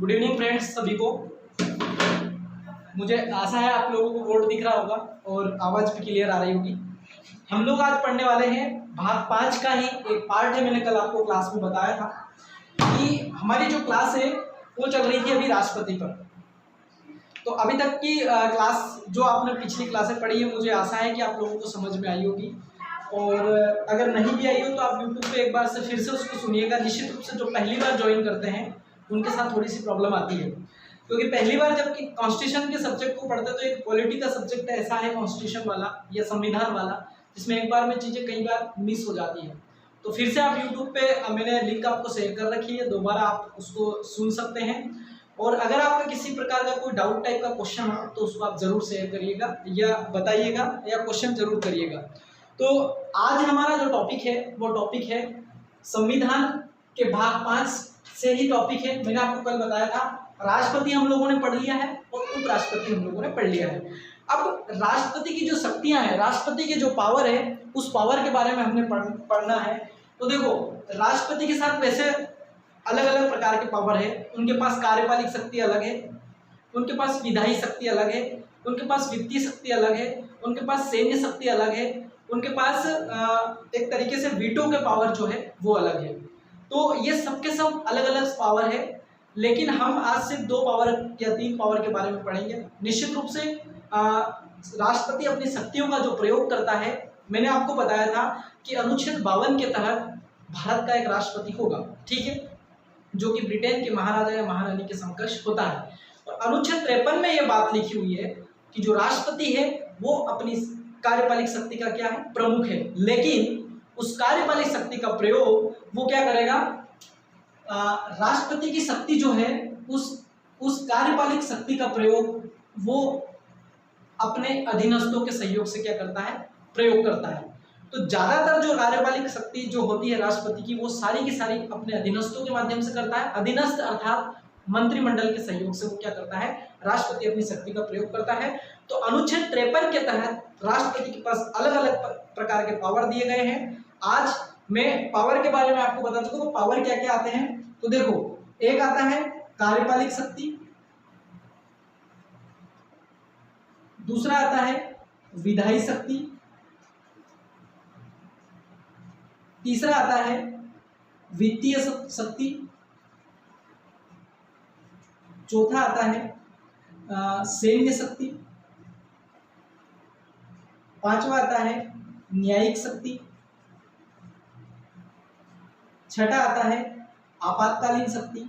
Good evening friends सभी को। मुझे आशा है आप लोगों को बोर्ड दिख रहा होगा और आवाज़ भी क्लियर आ रही होगी। हम लोग आज पढ़ने वाले हैं भाग 5 का ही एक पार्ट है। मैंने कल आपको क्लास में बताया था कि हमारी जो क्लास है वो चल रही थी अभी राष्ट्रपति पर। तो अभी तक की क्लास जो आपने पिछली क्लासें पढ़ी है, मुझे आशा है कि आप लोगों को समझ में आई होगी। और अगर नहीं भी आई हो तो आप यूट्यूब पे एक बार से फिर से उसको सुनिएगा। निश्चित रूप से जो पहली बार ज्वाइन करते हैं उनके साथ थोड़ी सी प्रॉब्लम आती है, क्योंकि पहली बार जब कॉन्स्टिट्यूशन के सब्जेक्ट को पढ़ते हैं तो एक पॉलिटी का सब्जेक्ट ऐसा है कॉन्स्टिट्यूशन वाला या संविधान वाला, जिसमें एक बार में चीज़ें कई बार मिस हो जाती हैं। तो फिर से आप यूट्यूब पे मैंने लिंक आपको शेयर कर रखी है, दोबारा आप उसको सुन सकते हैं। और अगर आपका किसी प्रकार का कोई डाउट टाइप का क्वेश्चन हो तो उसको आप जरूर शेयर करिएगा या बताइएगा या क्वेश्चन जरूर करिएगा। तो आज हमारा जो टॉपिक है वो टॉपिक है संविधान के भाग 5 से ही टॉपिक है। मैंने आपको कल बताया था राष्ट्रपति हम लोगों ने पढ़ लिया है और उपराष्ट्रपति हम लोगों ने पढ़ लिया है। अब राष्ट्रपति की जो शक्तियां हैं, राष्ट्रपति के जो पावर है, उस पावर के बारे में हमने पढ़ना है। तो देखो, राष्ट्रपति के साथ वैसे अलग अलग प्रकार के पावर है। उनके पास कार्यपालिक शक्ति अलग है, उनके पास विधायी शक्ति अलग है, उनके पास वित्तीय शक्ति अलग है, उनके पास सैन्य शक्ति अलग है, उनके पास एक तरीके से वीटो के पावर जो है वो अलग है। तो ये सबके सब अलग अलग पावर है, लेकिन हम आज सिर्फ 2 पावर या 3 पावर के बारे में पढ़ेंगे। निश्चित रूप से राष्ट्रपति अपनी शक्तियों का जो प्रयोग करता है, मैंने आपको बताया था कि अनुच्छेद 52 के तहत भारत का एक राष्ट्रपति होगा, ठीक है, जो कि ब्रिटेन के महाराजा या महारानी के समकक्ष होता है। और अनुच्छेद 53 में यह बात लिखी हुई है कि जो राष्ट्रपति है वो अपनी कार्यपालिक शक्ति का क्या है, प्रमुख है, लेकिन उस कार्यपालिक शक्ति का प्रयोग वो क्या करेगा, राष्ट्रपति की शक्ति जो है उस कार्यपालिक शक्ति का प्रयोग वो अपने अधीनस्थों के सहयोग से क्या करता है, प्रयोग करता है। तो ज्यादातर जो कार्यपालिक शक्ति जो होती है राष्ट्रपति की, वो सारी की सारी अपने अधीनस्थों के माध्यम से करता है। अधीनस्थ अर्थात मंत्रिमंडल के सहयोग से वो क्या करता है, राष्ट्रपति अपनी शक्ति का प्रयोग करता है। तो अनुच्छेद 53 के तहत राष्ट्रपति के पास अलग अलग प्रकार के पावर दिए गए हैं। आज मैं पावर के बारे में आपको बता चुका हूं। पावर क्या क्या आते हैं, तो देखो, एक आता है कार्यपालिक शक्ति, दूसरा आता है विधायी शक्ति, तीसरा आता है वित्तीय शक्ति, चौथा आता है सैन्य शक्ति, पांचवा आता है न्यायिक शक्ति, छठा आता है आपातकालीन शक्ति,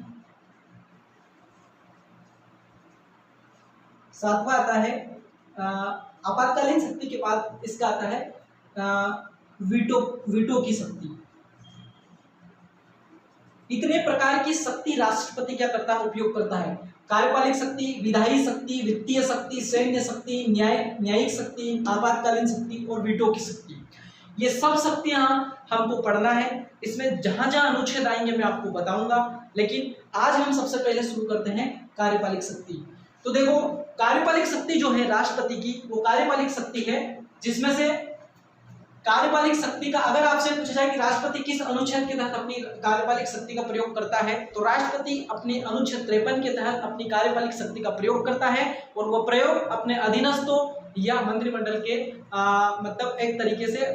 सातवां आता है आपातकालीन शक्ति के बाद इसका आता है वीटो की शक्ति। इतने प्रकार की शक्ति राष्ट्रपति क्या करता है, उपयोग करता है। कार्यपालिक शक्ति, विधायी शक्ति, वित्तीय शक्ति, सैन्य शक्ति, न्यायिक शक्ति, आपातकालीन शक्ति और वीटो की शक्ति। ये सब शक्तियां हमको पढ़ना है। इसमें जहां जहां अनुच्छेद आएंगे मैं आपको बताऊंगा, लेकिन आज हम सबसे पहले शुरू करते हैं कार्यपालिक शक्ति। तो देखो, कार्यपालिक शक्ति जो है राष्ट्रपति की, वो कार्यपालिक शक्ति है जिसमें से कार्यपालिक शक्ति का अगर आपसे पूछा जाए कि राष्ट्रपति किस अनुच्छेद के तहत अपनी कार्यपालिक शक्ति का प्रयोग करता है, तो राष्ट्रपति अपने अनुच्छेद 53 के तहत अपनी कार्यपालिक शक्ति का प्रयोग करता है। और वो प्रयोग अपने अधीनस्थों या मंत्रिमंडल के मतलब एक तरीके से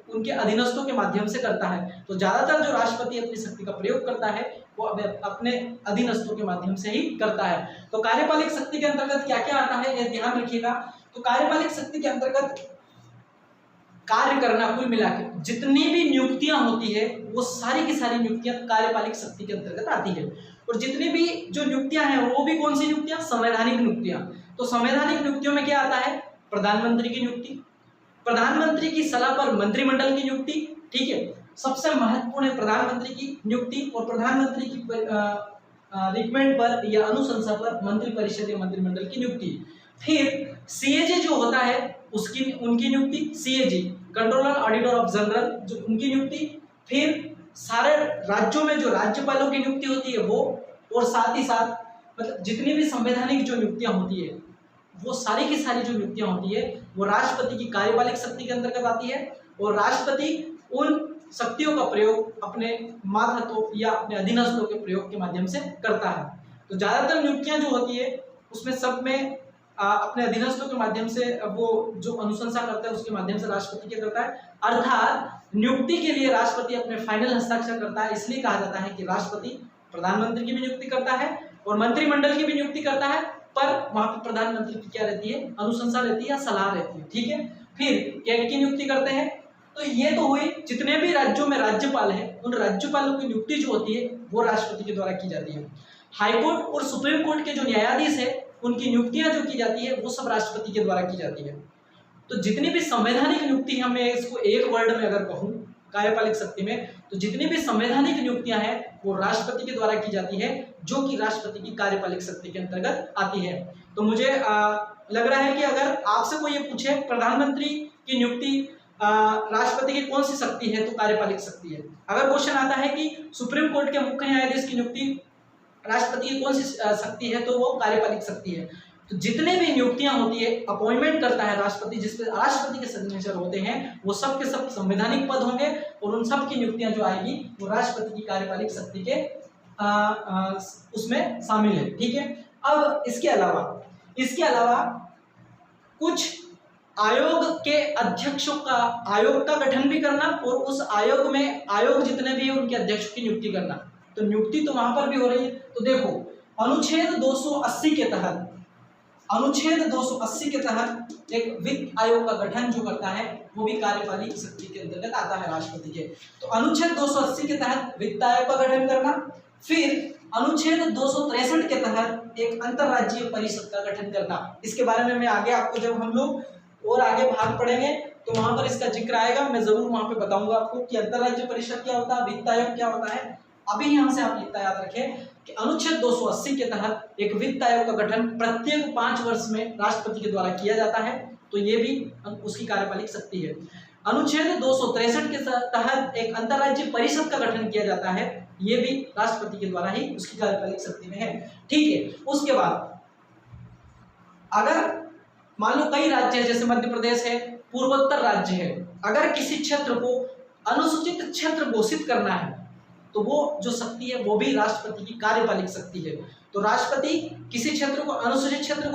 उनके अधीनस्थों के माध्यम से करता है। तो ज्यादातर जो राष्ट्रपति अपनी शक्ति का प्रयोग करता है वो अपने अधीनस्थों के माध्यम से ही करता है। तो कार्यपालिक शक्ति के अंतर्गत क्या क्या आता है, ये ध्यान रखिएगा। तो कार्यपालिक शक्ति के अंतर्गत कार्य करना, कुल मिलाकर जितनी भी नियुक्तियां होती है वो सारी की सारी नियुक्तियां कार्यपालिक शक्ति के अंतर्गत आती है। और जितनी भी जो नियुक्तियां हैं वो भी कौन सी नियुक्तियां, संवैधानिक नियुक्तियां। तो संवैधानिक नियुक्तियों में क्या आता है, प्रधानमंत्री की नियुक्ति, प्रधानमंत्री की सलाह पर मंत्रिमंडल की नियुक्ति, ठीक है, सबसे महत्वपूर्ण है प्रधानमंत्री की नियुक्ति। और प्रधानमंत्री की रिकमेंड पर या अनुशंसा पर मंत्रिपरिषद या मंत्रिमंडल की नियुक्ति। फिर सीएजी जो होता है उनकी नियुक्ति, CAG controller auditor of general, जो उनकी नियुक्ति। फिर सारे राज्यों में जो राज्यपालों की नियुक्ति होती है वो, और साथ ही साथ मतलब जितनी भी संवैधानिक जो नियुक्तियां होती है वो सारी की सारी जो नियुक्तियां होती है वो राष्ट्रपति की कार्यपालिक शक्ति के अंतर्गत आती है। और राष्ट्रपति उन शक्तियों का प्रयोग अपने मातहतों या अपने अधीनस्थों के प्रयोग के माध्यम से करता है। तो ज्यादातर नियुक्तियां जो होती है उसमें सब में अपने अधीनस्थों के माध्यम से वो जो अनुशंसा करता है उसके माध्यम से राष्ट्रपति क्या करता है, अर्थात नियुक्ति के लिए राष्ट्रपति अपने फाइनल हस्ताक्षर करता है। इसलिए कहा जाता है कि राष्ट्रपति प्रधानमंत्री की भी नियुक्ति करता है और मंत्रिमंडल की भी नियुक्ति करता है, पर वहां पर प्रधानमंत्री की क्या रहती है, अनुशंसा रहती है या सलाह रहती है। ठीक है, फिर क्या की नियुक्ति करते हैं, तो ये तो हुई जितने भी राज्यों में राज्यपाल है उन राज्यपालों की नियुक्ति जो होती है वो राष्ट्रपति के द्वारा की जाती है। हाईकोर्ट और सुप्रीम कोर्ट के जो न्यायाधीश है उनकी नियुक्तियां जो की जाती है वो सब राष्ट्रपति के द्वारा की जाती है। तो जितनी भी संवैधानिक नियुक्ति है, मैं इसको एक वर्ड में अगर कहूं कार्यपालिक शक्ति में, तो जितनी भी संवैधानिक नियुक्तियां हैं वो राष्ट्रपति के द्वारा की जाती है, जो कि राष्ट्रपति की कार्यपालिक शक्ति के अंतर्गत आती है। तो मुझे लग रहा है कि अगर आपसे कोई ये पूछे प्रधानमंत्री की नियुक्ति राष्ट्रपति की कौन सी शक्ति है, तो कार्यपालिक शक्ति है। अगर क्वेश्चन आता है कि सुप्रीम कोर्ट के मुख्य न्यायाधीश की नियुक्ति राष्ट्रपति की कौन सी शक्ति है, तो वो कार्यपालिक शक्ति है। तो जितने भी नियुक्तियां होती है, अपॉइंटमेंट करता है राष्ट्रपति, जिसपे राष्ट्रपति के सिग्नेचर होते हैं, वो सब के सब संवैधानिक पद होंगे और उन सब की नियुक्तियां जो आएगी वो राष्ट्रपति की कार्यपालिक शक्ति के उसमें शामिल है। ठीक है, अब इसके अलावा कुछ आयोग के अध्यक्षों का आयोग का गठन भी करना और उस आयोग जितने भी है उनके अध्यक्षों की नियुक्ति करना। तो नियुक्ति तो वहां पर भी हो रही है। तो देखो अनुच्छेद 280 के तहत एक वित्त आयोग का गठन जो करता है वो भी कार्यपालिक शक्ति के अंतर्गत आता है राष्ट्रपति के। तो अनुच्छेद 280 के तहत वित्त आयोग का गठन करना, फिर अनुच्छेद 263 के तहत एक अंतरराज्यीय परिषद का गठन करना। इसके बारे में मैं आगे आपको जब हम लोग और आगे भाग पढ़ेंगे तो वहां पर इसका जिक्र आएगा, मैं जरूर वहां पे बताऊंगा आपको कि अंतरराज्यीय परिषद क्या होता है, वित्त आयोग क्या होता है। अभी यहां से आप इतना याद रखें कि अनुच्छेद 280 के तहत एक वित्त आयोग का गठन प्रत्येक 5 वर्ष में राष्ट्रपति के द्वारा किया जाता है, तो ये भी उसकी कार्यपालिक शक्ति है। अनुच्छेद 263 के तहत एक अंतरराज्यीय परिषद का गठन किया जाता है, ये भी राष्ट्रपति के द्वारा ही उसकी कार्यपालिक शक्ति में है। ठीक है, उसके बाद अगर मान लो कई राज्य है, जैसे मध्य प्रदेश है, पूर्वोत्तर राज्य है, अगर किसी क्षेत्र को अनुसूचित क्षेत्र घोषित करना है तो वो जो शक्ति है वो भी राष्ट्रपति की कार्यपालिक शक्ति है। तो राष्ट्रपति किसी क्षेत्र को अनुसूचित क्षेत्र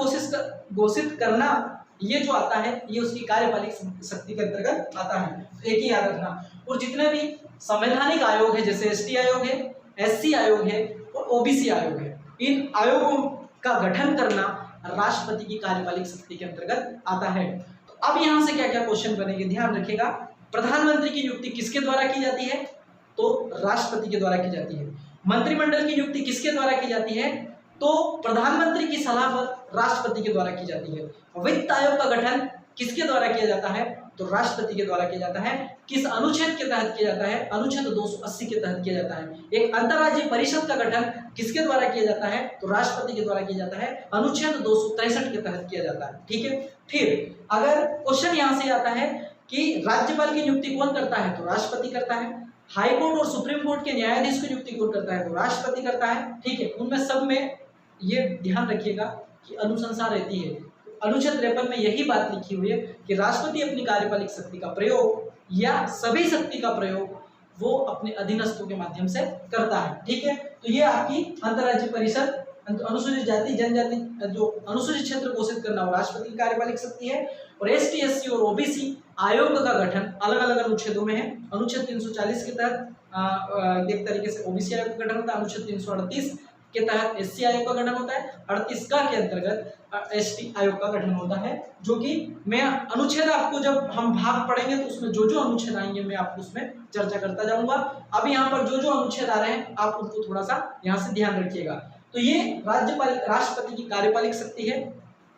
घोषित करना, ये जो आता है ये उसकी कार्यपालिक शक्ति के अंतर्गत आता है। तो एक ही याद रखना। और जितने भी संवैधानिक आयोग है, जैसे एसटी आयोग है, एससी आयोग है और ओबीसी आयोग है, इन आयोगों का गठन करना राष्ट्रपति की कार्यपालिक शक्ति के अंतर्गत आता है। तो अब यहां से क्या क्या क्वेश्चन बनेंगे, ध्यान रखिएगा। प्रधानमंत्री की नियुक्ति किसके द्वारा की जाती है, तो राष्ट्रपति के द्वारा की जाती है। मंत्रिमंडल की नियुक्ति किसके द्वारा की जाती है, तो प्रधानमंत्री की सलाह पर राष्ट्रपति के द्वारा की जाती है। वित्त आयोग का गठन किसके द्वारा किया जाता है, तो राष्ट्रपति के द्वारा किया जाता है। किस अनुच्छेद के तहत किया जाता है, अनुच्छेद 280 के तहत किया जाता है। एक अंतरराज्यीय परिषद का गठन किसके द्वारा किया जाता है, तो राष्ट्रपति के द्वारा किया जाता है, अनुच्छेद 263 के तहत किया जाता है। ठीक है, फिर अगर क्वेश्चन यहां से आता है कि राज्यपाल की नियुक्ति कौन करता है, तो राष्ट्रपति करता है। हाई कोर्ट और सुप्रीम कोर्ट के न्यायाधीश की नियुक्ति कौन करता है, तो राष्ट्रपति करता है। ठीक है, उनमें सब में ये ध्यान रखिएगा कि अनुशंसा रहती है। अनुच्छेद 53 में यही बात लिखी हुई है कि राष्ट्रपति अपनी कार्यपालिक शक्ति का प्रयोग या सभी शक्ति का प्रयोग वो अपने अधीनस्थों के माध्यम से करता है। ठीक है, तो ये आपकी अंतरराज्यीय परिषद, अनुसूचित जाति जनजाति जो अनुसूचित क्षेत्र घोषित करना वो राष्ट्रपति की कार्यपालिक शक्ति है। और एसटी, एससी और ओबीसी आयोग का गठन अलग अलग अनुच्छेदों में है। अनुच्छेद 340 के तहत एक तरीके से ओबीसी आयोग का गठन होता है, अनुच्छेद 338 के तहत एससी आयोग का गठन होता है, 38 के अंतर्गत एसटी आयोग का गठन होता है। जो कि मैं अनुच्छेद आपको जब हम भाग पढ़ेंगे तो उसमें जो जो अनुच्छेद आएंगे मैं आपको उसमें चर्चा करता जाऊंगा। अब यहाँ पर जो जो अनुच्छेद आ रहे हैं आप उनको थोड़ा सा यहाँ से ध्यान रखिएगा। तो ये राष्ट्रपति की कार्यपालिक शक्ति है।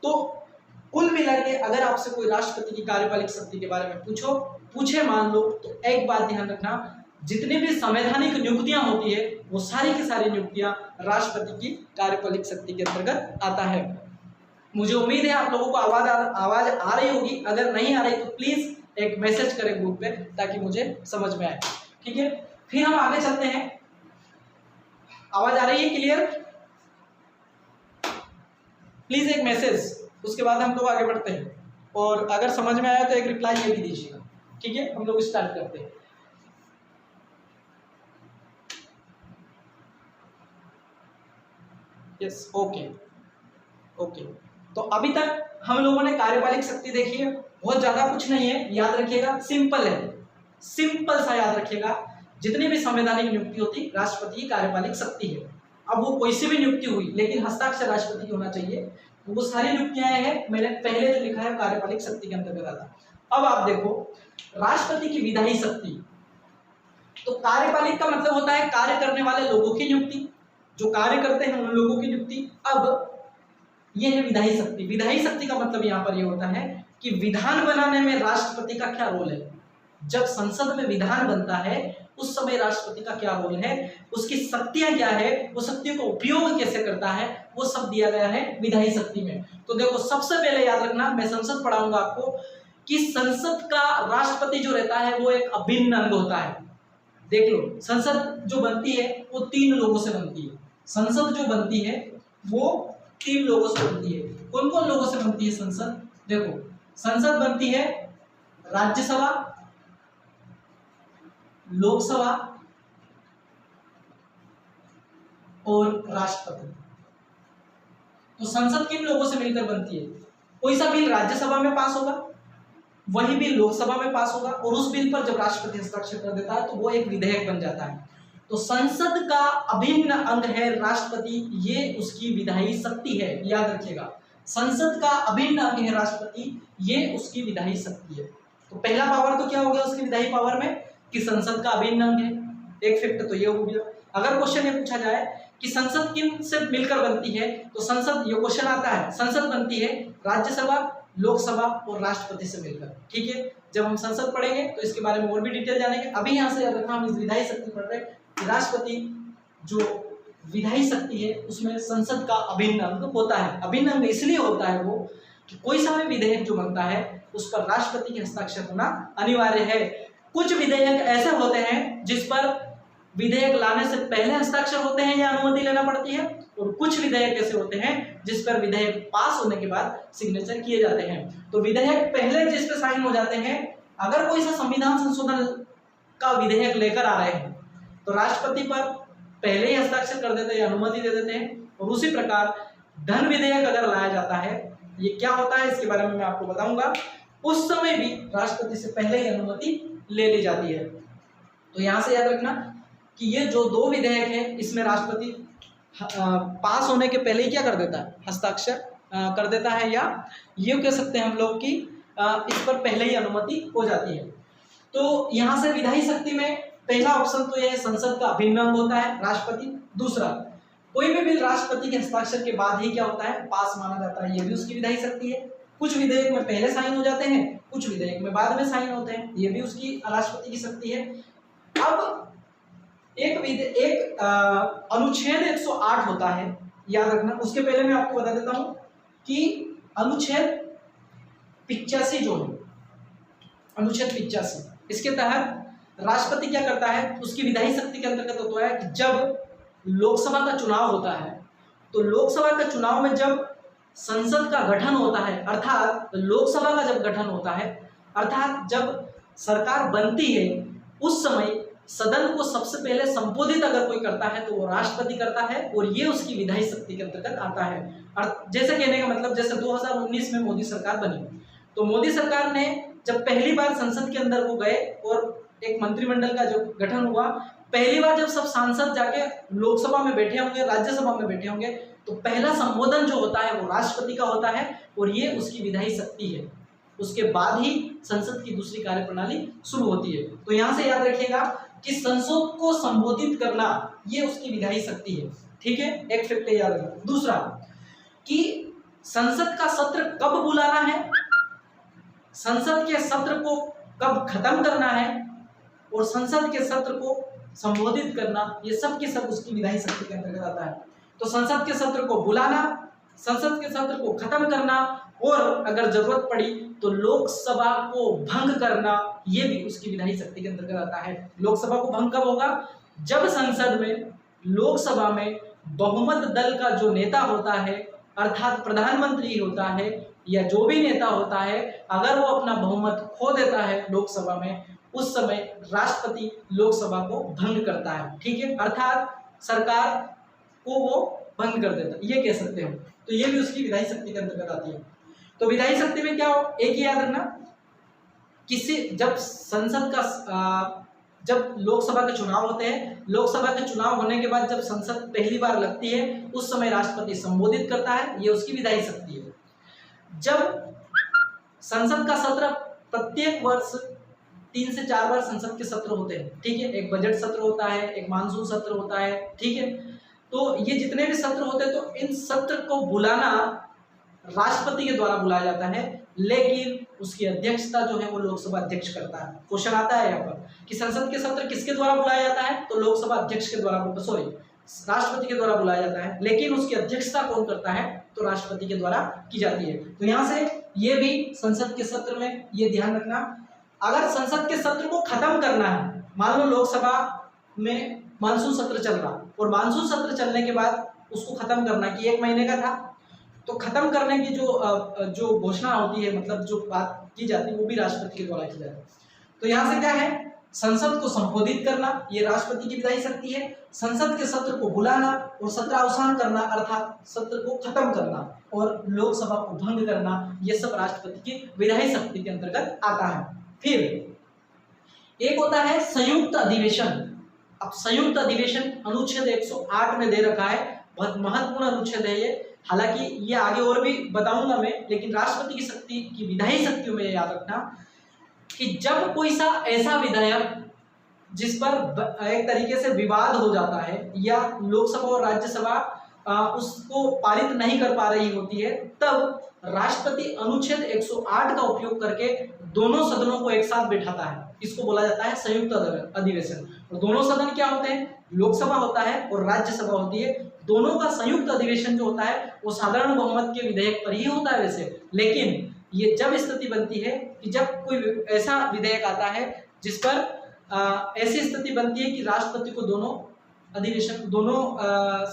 तो कुल मिला के अगर आपसे कोई राष्ट्रपति की कार्यपालिक शक्ति के बारे में पूछे मान लो, तो एक बात ध्यान रखना, जितनी भी संवैधानिक नियुक्तियां होती है वो सारी की सारी नियुक्तियां राष्ट्रपति की कार्यपालिक शक्ति के अंतर्गत आता है। मुझे उम्मीद है आप लोगों को आवाज आ रही होगी। अगर नहीं आ रही तो प्लीज एक मैसेज करें ग्रुप पे ताकि मुझे समझ में आए। ठीक है, फिर हम आगे चलते हैं। आवाज आ रही है क्लियर? प्लीज एक मैसेज, उसके बाद हम लोग आगे बढ़ते हैं। और अगर समझ में आया तो एक रिप्लाई ये भी दीजिएगा। ठीक है, हम लोग स्टार्ट करते हैं। Yes, okay okay. तो अभी तक हम लोगों ने कार्यपालिक शक्ति देखी है, बहुत ज्यादा कुछ नहीं है, याद रखिएगा, सिंपल है, सिंपल सा याद रखिएगा। जितनी भी संवैधानिक नियुक्ति होती राष्ट्रपति की कार्यपालिक शक्ति है। अब वो कोई सी भी नियुक्ति हुई लेकिन हस्ताक्षर राष्ट्रपति की होना चाहिए, वो सारी नियुक्तियां हैं, मैंने पहले जो लिखा है कार्यपालिक शक्ति के अंतर्गत आता। अब आप देखो राष्ट्रपति की विधायी शक्ति, तो कार्यपालिक का मतलब होता है कार्य करने वाले लोगों की नियुक्ति, जो कार्य करते हैं उन लोगों की नियुक्ति। अब ये है विधायी शक्ति। विधायी शक्ति का मतलब यहाँ पर ये होता है कि विधान बनाने में राष्ट्रपति का क्या रोल है। जब संसद में विधान बनता है उस समय राष्ट्रपति का क्या रोल है, उसकी शक्तियां क्या है, वो शक्तियों का उपयोग कैसे करता है, वो सब दिया गया है विधायी शक्ति में। तो देखो सबसे पहले याद रखना, मैं संसद पढ़ाऊंगा आपको कि संसद का राष्ट्रपति जो रहता है वो एक अभिन्न अंग होता है। देख लो संसद जो बनती है वो 3 लोगों से बनती है। संसद जो बनती है वो 3 लोगों से बनती है। कौन कौन लोगों से बनती है संसद? देखो संसद बनती है राज्यसभा, लोकसभा और राष्ट्रपति। तो संसद किन लोगों से मिलकर बनती है? कोई सा बिल राज्यसभा में पास होगा, वही बिल लोकसभा में पास होगा, और उस बिल पर जब राष्ट्रपति हस्ताक्षर कर देता है तो वो एक विधेयक बन जाता है। तो संसद का अभिन्न अंग है राष्ट्रपति, ये उसकी विधायी शक्ति है, याद रखिएगा। संसद का अभिन्न अंग है राष्ट्रपति, ये उसकी विधायी शक्ति है। तो पहला पावर तो क्या हो गया उसकी विधायी पावर में कि संसद का अभिन्न अंग है, एक फैक्ट तो ये हो गया। अगर क्वेश्चन ये पूछा जाए कि संसद किन से मिलकर बनती है, तो संसद, ये क्वेश्चन आता है, संसद बनती है राज्यसभा, लोकसभा और राष्ट्रपति से मिलकर। ठीक है, जब हम संसद पढ़ेंगे तो इसके बारे में और भी डिटेल जानेंगे। अभी यहाँ से याद रखना हम इस विधायी शक्ति पढ़ रहे हैं कि राष्ट्रपति जो विधायी शक्ति है उसमें संसद का अभिन्न अंग होता है। अभिन्न अंग इसलिए होता है वो कि कोई सा भी विधेयक जो बनता है उस पर राष्ट्रपति के हस्ताक्षर होना अनिवार्य है। कुछ विधेयक ऐसे होते हैं जिस पर विधेयक लाने से पहले हस्ताक्षर होते हैं या अनुमति लेना पड़ती है, और कुछ विधेयक ऐसे होते हैं जिस पर विधेयक पास होने के बाद सिग्नेचर किए जाते हैं। तो विधेयक पहले जिस पे साइन हो जाते हैं, अगर कोई सा संविधान संशोधन का विधेयक लेकर आ रहे हैं तो राष्ट्रपति पर पहले ही हस्ताक्षर कर देते हैं, अनुमति दे देते हैं। और उसी प्रकार धन विधेयक अगर लाया जाता है, ये क्या होता है इसके बारे में मैं आपको बताऊंगा, उस समय भी राष्ट्रपति से पहले ही अनुमति ले ली जाती है। तो यहां से याद रखना कि ये जो 2 विधेयक है इसमें राष्ट्रपति पास होने के पहले ही क्या कर देता है, हस्ताक्षर कर देता है, या ये कह सकते हैं हम लोग कि इस पर पहले ही अनुमति हो जाती है। तो यहाँ से विधायी शक्ति में पहला ऑप्शन तो यह है, संसद का अभिन्न अंग होता है राष्ट्रपति। दूसरा, कोई भी बिल राष्ट्रपति के हस्ताक्षर के बाद ही क्या होता है, पास माना जाता है, ये भी उसकी विधायी शक्ति है। कुछ विधेयक में पहले साइन हो जाते हैं, कुछ विधेयक में बाद में साइन होते हैं, ये भी उसकी राष्ट्रपति की शक्ति है। अब एक अनुच्छेद 108 होता है, याद रखना। उसके पहले मैं आपको बता देता हूं कि अनुच्छेद 85 जो है, अनुच्छेद 85, इसके तहत राष्ट्रपति क्या करता है, उसकी विधायी शक्ति के अंतर्गत होता है कि जब लोकसभा का चुनाव होता है, तो लोकसभा के चुनाव में जब संसद का गठन होता है, अर्थात लोकसभा का जब गठन होता है, अर्थात जब सरकार बनती है, उस समय सदन को सबसे पहले संबोधित अगर कोई करता है तो वो राष्ट्रपति करता है, और ये उसकी विधायी शक्ति के अंतर्गत आता है। जैसे कहने का मतलब, जैसे 2019 में मोदी सरकार बनी, तो मोदी सरकार ने जब पहली बार संसद के अंदर वो गए और एक मंत्रिमंडल का जो गठन हुआ, पहली बार जब सब सांसद जाके लोकसभा में बैठे होंगे, राज्यसभा में बैठे होंगे, तो पहला संबोधन जो होता है वो राष्ट्रपति का होता है, और ये उसकी विधायी शक्ति है। उसके बाद ही संसद की दूसरी कार्यप्रणाली शुरू होती है। तो यहाँ से याद रखिएगा कि संसद को संबोधित करना ये उसकी विधायी शक्ति है। ठीक है, एक फैक्ट याद रखना। दूसरा कि संसद का सत्र कब बुलाना है, संसद के सत्र को कब खत्म करना है, और संसद के सत्र को संबोधित करना, ये सब के सब उसकी विधायी शक्ति के अंतर्गत आता है। तो संसद के सत्र को बुलाना, संसद के सत्र को खत्म करना, और अगर जरूरत पड़ी तो लोकसभा को भंग करना, ये भी उसकी विधायी शक्ति के अंतर्गत आता है। लोकसभा को भंग कब होगा, जब संसद में, लोकसभा में बहुमत दल का जो नेता होता है, अर्थात प्रधानमंत्री होता है या जो भी नेता होता है, अगर वो अपना बहुमत खो देता है लोकसभा में, उस समय राष्ट्रपति लोकसभा को भंग करता है। ठीक है, अर्थात सरकार को वो भंग कर देता, ये कह सकते हैं। तो ये भी उसकी विधायी शक्ति के अंतर्गत आती है। तो विधायी शक्ति में क्या हो, एक ही याद रखना, किसी जब संसद का जब लोकसभा के चुनाव होते हैं, लोकसभा के चुनाव होने के बाद जब संसद पहली बार लगती है उस समय राष्ट्रपति संबोधित करता है, ये उसकी विधायी शक्ति है। जब संसद का सत्र प्रत्येक वर्ष 3 से 4 बार संसद के सत्र होते हैं, ठीक है, एक बजट सत्र होता है, एक मानसून सत्र होता है, ठीक है, तो ये जितने भी सत्र होते हैं तो इन सत्र को बुलाना राष्ट्रपति के द्वारा बुलाया जाता है, लेकिन उसकी अध्यक्षता जो है वो लोकसभा अध्यक्ष करता है। क्वेश्चन आता है यहाँ पर कि संसद के सत्र किसके द्वारा बुलाया जाता है, तो लोकसभा अध्यक्ष के द्वारा, सॉरी राष्ट्रपति के द्वारा बुलाया जाता है, लेकिन उसकी अध्यक्षता कौन करता है, तो राष्ट्रपति के द्वारा की जाती है। तो यहाँ से ये भी संसद के सत्र में ये ध्यान रखना, अगर संसद के सत्र को खत्म करना है, मान लो लोकसभा में मानसून सत्र चल रहा और मानसून सत्र चलने के बाद उसको खत्म करना कि 1 महीने का था, तो खत्म करने की जो घोषणा होती है, मतलब जो बात की जाती है वो भी राष्ट्रपति के द्वारा की जाती है। तो यहाँ से क्या है, संसद को संबोधित करना ये राष्ट्रपति की विधायी शक्ति है, संसद के सत्र को बुलाना और सत्रावसान करना अर्थात सत्र को खत्म करना और लोकसभा को भंग करना, ये सब राष्ट्रपति की विधायी शक्ति के अंतर्गत आता है। फिर एक होता है संयुक्त अधिवेशन। अब संयुक्त अधिवेशन अनुच्छेद 108 में दे रखा है, बहुत महत्वपूर्ण अनुच्छेद है ये, हालांकि ये आगे और भी बताऊंगा मैं, लेकिन राष्ट्रपति की शक्ति की विधायी शक्तियों में याद रखना कि जब कोई सा ऐसा विधायक जिस पर एक तरीके से विवाद हो जाता है या लोकसभा और राज्यसभा उसको पारित नहीं कर पा रही होती है, तब राष्ट्रपति अनुच्छेद 108 का उपयोग करके दोनों सदनों को एक साथ बैठाता है, इसको बोला जाता है संयुक्त अधिवेशन। और दोनों सदन क्या होते हैं, लोकसभा होता है और राज्यसभा होती है, दोनों का संयुक्त अधिवेशन जो होता है वो साधारण बहुमत के विधेयक पर ही होता है वैसे, लेकिन ये जब स्थिति बनती है कि जब कोई ऐसा विधेयक आता है जिस पर ऐसी स्थिति बनती है कि राष्ट्रपति को दोनों अधिवेशन, दोनों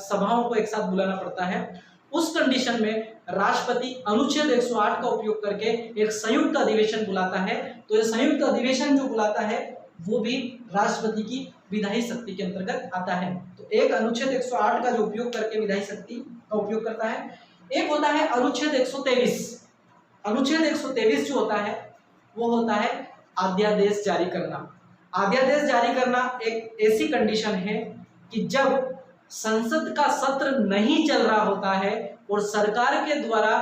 सभाओं को एक साथ बुलाना पड़ता है, उस कंडीशन में राष्ट्रपति अनुच्छेद 108 का उपयोग करके एक संयुक्त अधिवेशन बुलाता है। तो ये संयुक्त अधिवेशन जो बुलाता है वो भी राष्ट्रपति की विधायी शक्ति के अंतर्गत आता है। तो एक अनुच्छेद 108 का जो उपयोग करके विधायी शक्ति का उपयोग करता है। एक होता है अनुच्छेद 123। अनुच्छेद 123 जो होता है वो होता है अध्यादेश जारी करना। अध्यादेश जारी करना एक ऐसी कंडीशन है कि जब संसद का सत्र नहीं चल रहा होता है और सरकार के द्वारा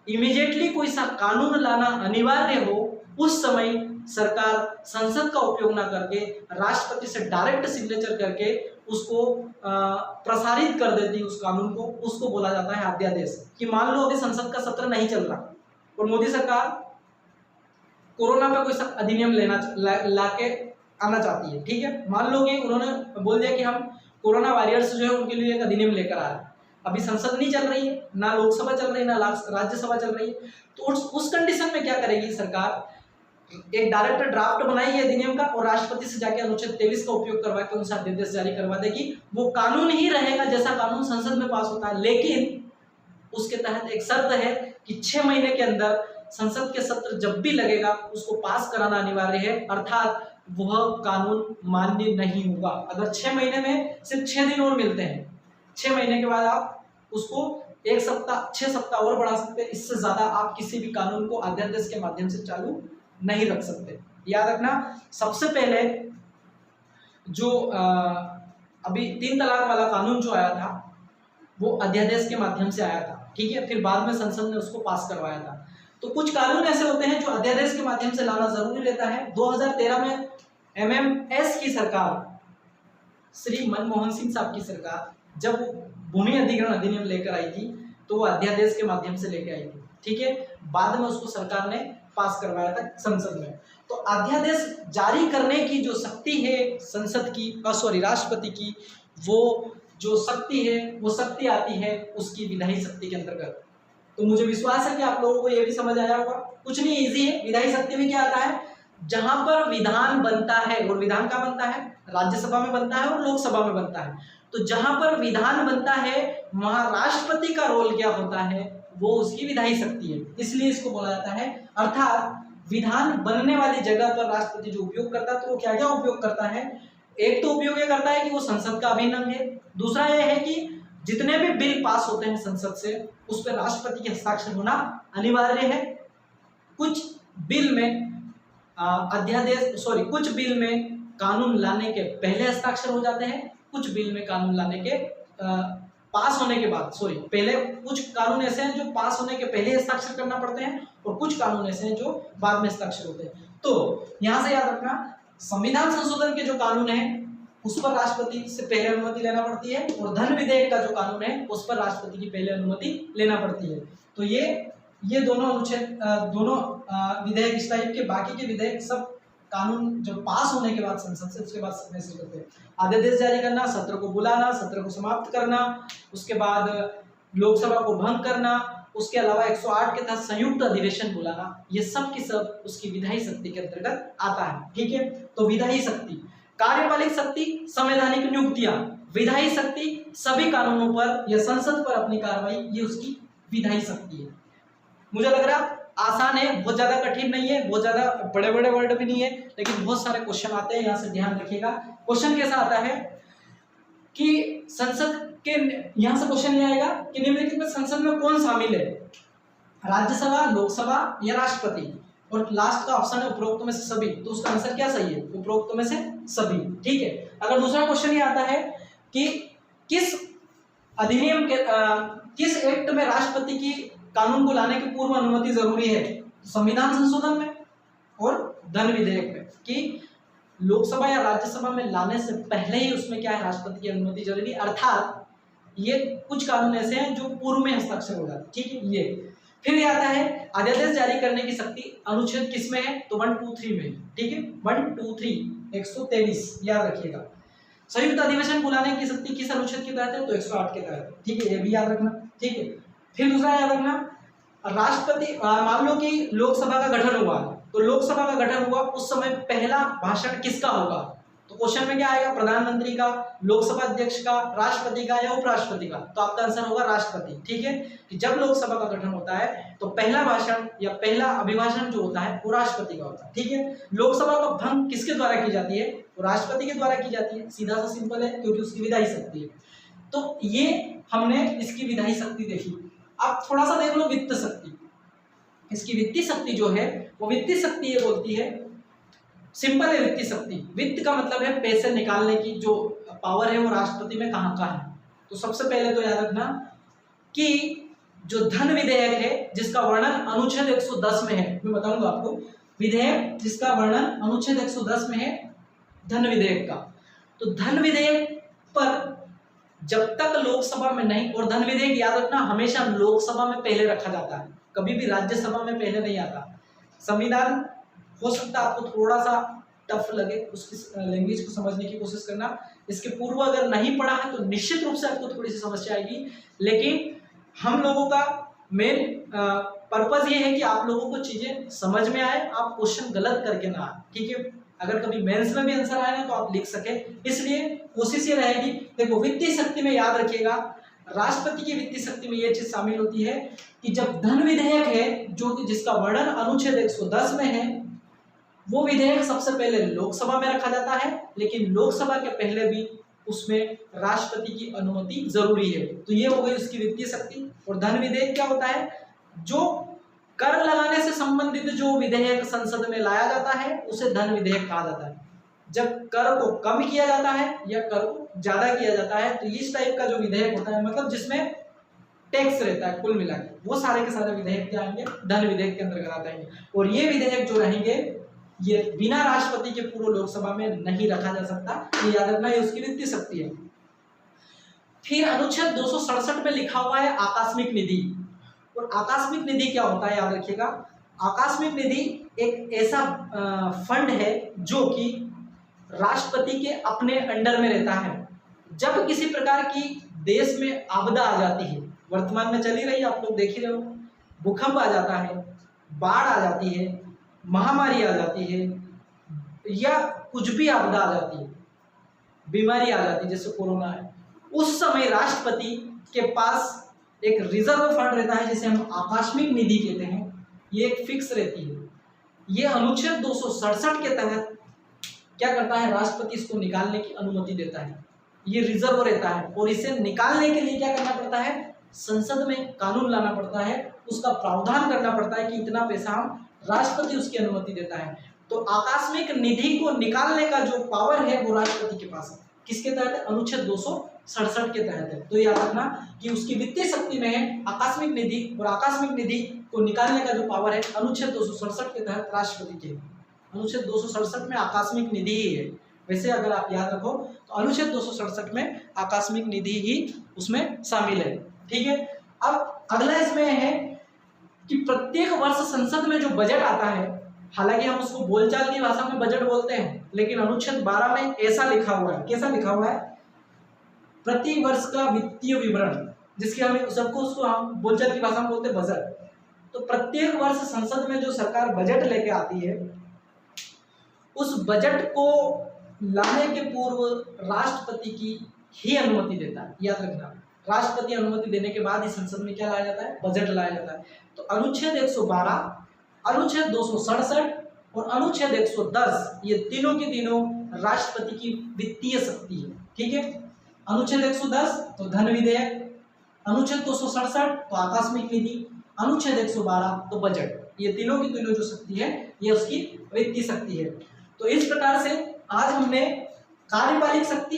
इमीडिएटली कोई सा कानून लाना अनिवार्य हो, उस समय सरकार संसद का उपयोग ना करके राष्ट्रपति से डायरेक्ट सिग्नेचर करके उसको प्रसारित कर देती है उस कानून को, उसको बोला जाता है अध्यादेश। कि मान लो अभी संसद का सत्र नहीं चल रहा और मोदी सरकार कोरोना पे कोई अधिनियम लाके आना चाहती है, ठीक है, मान लो कि उन्होंने बोल दिया कि हम कोरोना वॉरियर्स जो है उनके लिए एक अधिनियम लेकर आ रहे हैं। अभी संसद नहीं चल रही है, ना लोकसभा चल रही है, ना राज्यसभा चल रही है, तो उस कंडीशन में क्या करेगी सरकार, एक डायरेक्ट ड्राफ्ट बनाएगी अधिनियम का और राष्ट्रपति से जाके अनुच्छेद 23 का उपयोग करवा के उनसे अध्यादेश जारी करवा देगी। वो कानून ही रहेगा जैसा कानून संसद में पास होता है, लेकिन उसके तहत एक शर्त है कि 6 महीने के अंदर संसद के सत्र जब भी लगेगा उसको पास कराना अनिवार्य है, अर्थात वह कानून मान्य नहीं होगा। अगर 6 महीने में सिर्फ 6 दिन और मिलते हैं, 6 महीने के बाद आप उसको 1 सप्ताह 6 सप्ताह और बढ़ा सकते हैं, इससे ज्यादा आप किसी भी कानून को अध्यादेश के माध्यम से चालू नहीं रख सकते। याद रखना, सबसे पहले जो अभी 3 तलाक वाला कानून जो आया था वो अध्यादेश के माध्यम से आया था, ठीक है, फिर बाद में संसद ने उसको पास करवाया था। तो कुछ कानून ऐसे होते हैं जो अध्यादेश के माध्यम से लाना जरूरी रहता है। 2013 में MMS की सरकार, श्री मनमोहन सिंह साहब की सरकार, जब भूमि अधिग्रहण अधिनियम लेकर आई थी तो वो अध्यादेश के माध्यम से लेकर आई थी, ठीक है, बाद में उसको सरकार ने पास करवाया था संसद में। तो अध्यादेश जारी करने की जो शक्ति है संसद की, राष्ट्रपति की, वो जो शक्ति है वो शक्ति आती है उसकी विधायी शक्ति के अंतर्गत। तो मुझे विश्वास है कि आप लोगों को ये भी समझ आया होगा। कुछ नहीं, इजी है। विधायी शक्ति में क्या आता है, जहां पर विधान बनता है, और विधान का बनता है राज्यसभा में बनता है और लोकसभा में बनता है, तो जहां पर विधान बनता है वहां राष्ट्रपति का रोल क्या होता है, वो उसकी विधायी शक्ति है, इसलिए इसको बोला जाता है। अर्थात विधान बनने वाली जगह पर राष्ट्रपति जो उपयोग करता है, तो वो क्या क्या उपयोग करता है। एक तो उपयोग ये करता है कि वो संसद का अभिन्न अंग है, दूसरा ये है कि जितने भी बिल पास होते हैं संसद से उस पर राष्ट्रपति के हस्ताक्षर होना अनिवार्य है। कुछ बिल में कुछ बिल में कानून लाने के पहले हस्ताक्षर हो जाते हैं, कुछ बिल में कानून लाने के पास होने के बाद पहले, कुछ कानून ऐसे हैं जो पास होने के पहले हस्ताक्षर करना पड़ते हैं और कुछ कानून ऐसे हैं जो बाद में हस्ताक्षर होते हैं। तो यहाँ से याद रखना, संविधान संशोधन के जो कानून है उस पर राष्ट्रपति से पहले अनुमति लेना पड़ती है और धन विधेयक का जो कानून है उस पर राष्ट्रपति की पहले अनुमति लेना पड़ती है। तो ये दोनों अनुच्छेद, दोनों विधेयक इस टाइप के, बाकी के विधेयक सब कानून जब पास होने के बाद संसद से, उसके बाद सिग्नेचर करते हैं। अध्यादेश जारी करना, सत्र को बुलाना, सत्र को समाप्त करना, उसके बाद लोकसभा को भंग करना, उसके अलावा 108 के तहत संयुक्त अधिवेशन बुलाना, ये सब की सब उसकी विधायी शक्ति के अंतर्गत आता है। ठीक है, तो विधायी शक्ति, कार्यपालिक शक्ति, संवैधानिक नियुक्तियां, विधायी शक्ति सभी कानूनों पर या संसद पर अपनी कार्रवाई, ये उसकी विधायी शक्ति है। मुझे लग रहा आसान है, बहुत ज्यादा कठिन नहीं है, बहुत ज्यादा बड़े बड़े वर्ड भी नहीं है, लेकिन बहुत सारे क्वेश्चन आते हैं, यहाँ से ध्यान रखिएगा। क्वेश्चन कैसा आता है कि संसद के, यहाँ से क्वेश्चन ये आएगा कि निम्नलिखित में संसद में कौन शामिल है, राज्यसभा, लोकसभा या राष्ट्रपति, और लास्ट का ऑप्शन है उपरोक्त में से सभी। तो उसका आंसर क्या सही है, उपरोक्त में से सभी। ठीक है, अगर दूसरा क्वेश्चन ये आता है कि किस अधिनियम के किस एक्ट में राष्ट्रपति की कानून को लाने की पूर्व अनुमति जरूरी है, संविधान संशोधन में और धन विधेयक में, कि लोकसभा या राज्यसभा में लाने से पहले ही उसमें क्या है, राष्ट्रपति की अनुमति जरूरी, अर्थात ये कुछ कानून ऐसे हैं जो पूर्व में हस्ताक्षर हो जाते। ठीक है, ये फिर आता है अध्यादेश जारी करने की शक्ति अनुच्छेद किसमें है, तो 123 में। ठीक है, 123 123 याद रखिएगा। संयुक्त अधिवेशन बुलाने की शक्ति किस अनुच्छेद के तहत है, तो 108 के तहत। ठीक है, ये भी याद रखना। ठीक है, फिर दूसरा याद रखना, राष्ट्रपति, मान लो कि लोकसभा का गठन हुआ, तो लोकसभा का गठन हुआ उस समय पहला भाषण किसका होगा, तो क्वेश्चन में क्या आएगा, प्रधानमंत्री का, लोकसभा अध्यक्ष का, राष्ट्रपति का या उपराष्ट्रपति का, तो आपका आंसर होगा राष्ट्रपति। ठीक है, कि जब लोकसभा का गठन होता है तो पहला भाषण या पहला अभिभाषण जो होता है वो राष्ट्रपति का होता है। ठीक है, लोकसभा का भंग किसके द्वारा की जाती है, वो राष्ट्रपति के द्वारा की जाती है, सीधा सा सिंपल है, क्योंकि उसकी विधायी शक्ति है। तो ये हमने इसकी विधायी शक्ति देखी। अब थोड़ा सा देख लो वित्त शक्ति। इसकी वित्तीय शक्ति जो है वो वित्तीय शक्ति ये बोलती है, सिंपल है वित्तीय शक्ति, वित्त का मतलब है पैसे निकालने की जो पावर है वो राष्ट्रपति में कहाँ का है। तो सबसे पहले तो याद रखना कि जो धन विधेयक है जिसका वर्णन अनुच्छेद 110 में है, मैं बताऊंगा आपको, विधेयक जिसका वर्णन अनुच्छेद 110 में है धन विधेयक का, तो धन विधेयक पर जब तक लोकसभा में नहीं, और धन विधेयक याद रखना हमेशा लोकसभा में पहले रखा जाता है, कभी भी राज्यसभा में पहले नहीं आता। संविधान हो सकता है आपको थोड़ा सा टफ लगे, उसकी लैंग्वेज को समझने की कोशिश करना, इसके पूर्व अगर नहीं पढ़ा है तो निश्चित रूप से आपको थोड़ी सी समस्या आएगी, लेकिन हम लोगों का मेन पर्पज ये है कि आप लोगों को चीजें समझ में आए, आप क्वेश्चन गलत करके ना आए। ठीक है, अगर कभी मेंस में भी आंसर आए ना तो आप लिख सके, इसलिए कोशिश ये रहेगी। देखो वित्तीय शक्ति में याद रखिएगा, राष्ट्रपति की वित्तीय शक्ति में ये चीज शामिल होती है कि जब धन विधेयक है जो कि जिसका वर्णन अनुच्छेद 110 में है, वो विधेयक सबसे पहले लोकसभा में रखा जाता है, लेकिन लोकसभा के पहले भी उसमें राष्ट्रपति की अनुमति जरूरी है। तो ये हो गई उसकी वित्तीय शक्ति। और धन विधेयक क्या होता है, जो कर लगाने से संबंधित जो विधेयक संसद में लाया जाता है उसे धन विधेयक कहा जाता है। जब कर को कम किया जाता है या कर को ज्यादा किया जाता है, तो इस टाइप का जो विधेयक होता है, मतलब जिसमें टैक्स रहता है कुल मिला के, वो सारे के सारे विधेयक क्या आएंगे, धन विधेयक के अंतर्गत आ जाएंगे। और ये विधेयक जो रहेंगे ये बिना राष्ट्रपति के पूर्व लोकसभा में नहीं रखा जा सकता, ये याद रखना, ये उसकी वित्तीय शक्ति है। फिर अनुच्छेद 267 में लिखा हुआ है आकस्मिक निधि। और आकस्मिक निधि क्या होता है याद रखिएगा, आकस्मिक निधि एक ऐसा फंड है जो कि राष्ट्रपति के अपने अंडर में रहता है। जब किसी प्रकार की देश में आपदा आ जाती है, वर्तमान में चली रही, आप लोग देख ही रहे हो, भूकंप आ जाता है, बाढ़ आ जाती है, महामारी आ जाती है, या कुछ भी आपदा आ जाती है, बीमारी आ जाती है जैसे कोरोना है, उस समय राष्ट्रपति के पास एक रिजर्व फंड रहता है जिसे हम आकस्मिक निधि कहते हैं। ये एक फिक्स रहती है। ये अनुच्छेद 267 के तहत क्या करता है, राष्ट्रपति इसको निकालने की अनुमति देता है। ये रिजर्व रहता है और इसे निकालने के लिए क्या करना पड़ता है, संसद में कानून लाना पड़ता है, उसका प्रावधान करना पड़ता है कि इतना पैसा हम, राष्ट्रपति उसकी अनुमति देता है। तो आकस्मिक निधि को निकालने का जो पावर है वो राष्ट्रपति के पास है। किसके तहत है, अनुच्छेद 267 के तहत है। तो याद रखना कि उसकी वित्तीय शक्ति में है आकस्मिक निधि, और आकस्मिक निधि को निकालने का जो पावर है अनुच्छेद 267 के तहत राष्ट्रपति के। अनुच्छेद 267 में आकस्मिक निधि ही है। वैसे अगर आप याद रखो तो अनुच्छेद 267 में आकस्मिक निधि ही उसमें शामिल है। ठीक है, अब अगला इसमें है कि प्रत्येक वर्ष संसद में जो बजट आता है, हालांकि हम उसको बोलचाल की भाषा में बजट बोलते हैं, लेकिन अनुच्छेद 12 में ऐसा लिखा हुआ है, कैसा लिखा हुआ है, प्रति वर्ष का वित्तीय विवरण, जिसके हमें सबको उसको हम बोलचाल की भाषा में बोलते हैं बजट। तो प्रत्येक वर्ष संसद में जो सरकार बजट लेके आती है, उस बजट को लाने के पूर्व राष्ट्रपति की ही अनुमति देता है। याद रखना, राष्ट्रपति अनुमति देने के बाद ही संसद में क्या लाया जाता है, बजट लाया जाता है। तो अनुच्छेद 112, अनुच्छेद 267 और अनुच्छेद 110 ये तीनों के तीनों राष्ट्रपति की वित्तीय शक्ति है। ठीक है, अनुच्छेद 110 तो धन विधेयक, अनुच्छेद 267 तो आकस्मिक निधि, अनुच्छेद 112 तो बजट। ये तीनों की तीनों जो शक्ति है ये उसकी वित्तीय शक्ति है। तो इस प्रकार से आज हमने कार्यपालिक शक्ति,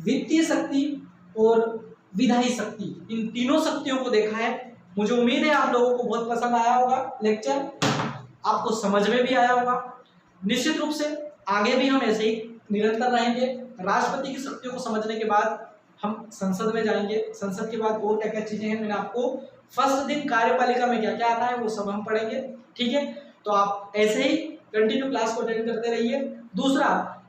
वित्तीय शक्ति और विधायी शक्ति, इन तीनों शक्तियों को देखा है। मुझे उम्मीद है आप लोगों को बहुत पसंद आया होगा लेक्चर, आपको समझ में भी आया होगा। निश्चित रूप से आगे भी हम ऐसे ही निरंतर रहेंगे। राष्ट्रपति की शक्तियों को समझने के बाद हम संसद में जाएंगे। संसद के बाद और क्या क्या चीजें हैं, मैंने आपको फर्स्ट दिन कार्यपालिका में क्या क्या आता है वो सब हम पढ़ेंगे। ठीक है, तो आप ऐसे ही कंटिन्यू क्लास को अटेंड करते रहिए। दूसरा,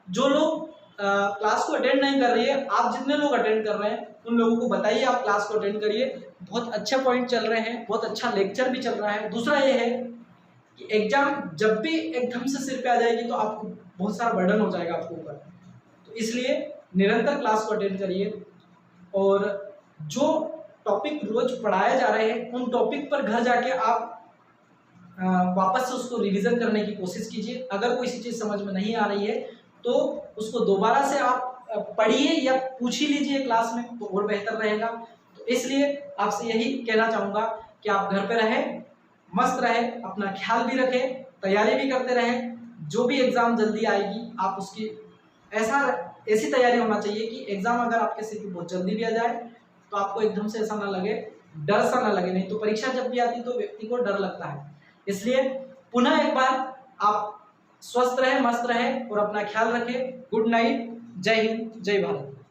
जो लोग क्लास को अटेंड नहीं कर रही है, आप जितने लोग अटेंड कर रहे हैं उन लोगों को बताइए आप क्लास को अटेंड करिए। बहुत अच्छे पॉइंट चल रहे हैं, बहुत अच्छा लेक्चर भी चल रहा है। दूसरा ये है कि एग्जाम जब भी एकदम से सिर पे आ जाएगी तो आपको बहुत सारा बर्डन हो जाएगा आपके ऊपर, तो इसलिए निरंतर क्लास को अटेंड करिए और जो टॉपिक रोज पढ़ाए जा रहे हैं उन टॉपिक पर घर जाके आप वापस से उसको रिवीजन करने की कोशिश कीजिए। अगर कोई सी चीज़ समझ में नहीं आ रही है तो उसको दोबारा से आप पढ़िए या पूछ ही लीजिए क्लास में, तो और बेहतर रहेगा। तो इसलिए आपसे यही कहना चाहूँगा कि आप घर पे रहें, मस्त रहें, अपना ख्याल भी रखें, तैयारी भी करते रहें। जो भी एग्ज़ाम जल्दी आएगी आप उसकी ऐसी तैयारी होना चाहिए कि एग्ज़ाम अगर आपके सिर पे बहुत जल्दी भी आ जाए तो आपको एकदम से ऐसा ना लगे, डर सा ना लगे। नहीं तो परीक्षा जब भी आती तो व्यक्ति को डर लगता है। इसलिए पुनः एक बार आप स्वस्थ रहें, मस्त रहें और अपना ख्याल रखें। गुड नाइट, जय हिंद, जय भारत।